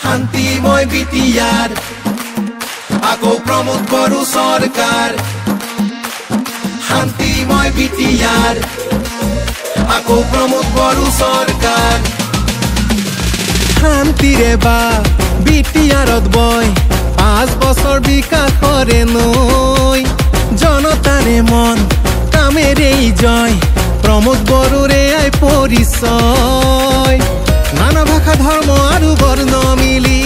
শান্তিময় বিটিয়াৰ আকৌ প্ৰমোদ বড়ো সৰকাৰ শান্তিময় বিটিয়াৰ আকৌ প্ৰমোদ বড়ো সৰকাৰ শান্তিৰে বা বিটিয়াৰত বয় 5 বছৰ বিকাশৰে নৈ জনতাৰে মন কামেৰেই জয় প্ৰমোদ বড়োৰে আই পৰিচয় নানা ভাষা ধৰ্ম আৰু বৰ্ণ মিলি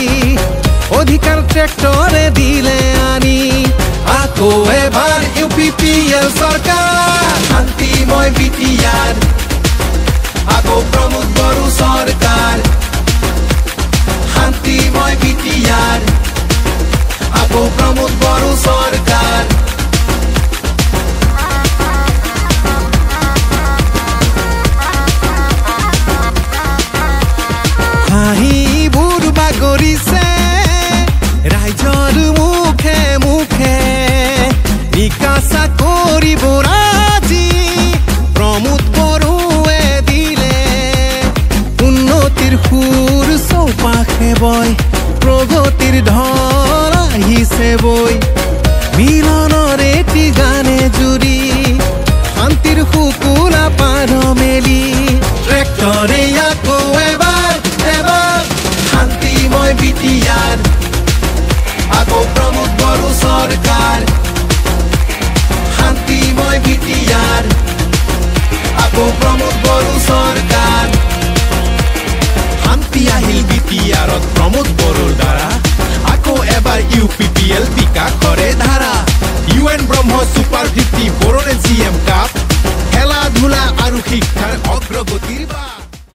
অধিকাৰ ট্ৰেক্টৰে দিলে আনি আকৌ এবাৰ UPPL সৰকাৰ শান্তিময় বিটিয়াৰ আকৌ প্ৰমোদ বড়ো সৰকাৰ শান্তিময় বিটিয়াৰ আকৌ প্ৰমোদ বড়ো সৰকাৰ হাঁহিবোৰ বাগৰিছে ৰাইজৰ মুখে মুখে নিকাচা কৰিব আজি প্ৰমোদ বড়োৱে দিলে উন্নতিৰ সুৰ চৌপাশে বয় প্ৰগতিৰ ঢল আহিছে বৈ মিলনৰ এটি গানে জুৰি শান্তিৰ শুকুলা পাৰ মেলি ট্ৰেক্টৰে আকৌ এবাৰ শান্তিময় বিটিয়াৰ আকৌ প্ৰমোদ বড়ো সৰকাৰ শান্তিময় বিটিয়াৰ আকৌ প্ৰমোদ বড়ো সৰকাৰ শান্তি আহিল বিটিয়াৰত প্ৰমোদ বড়োৰ দ্বাৰা আকৌ এবাৰ UPPL বিকাশৰে ধাৰা UN ব্ৰহ্ম সুপাৰ 50 বড়োলেণ্ড CM কাপ খেলা ধূলা আৰু শিক্ষাৰ অগ্ৰগতিৰ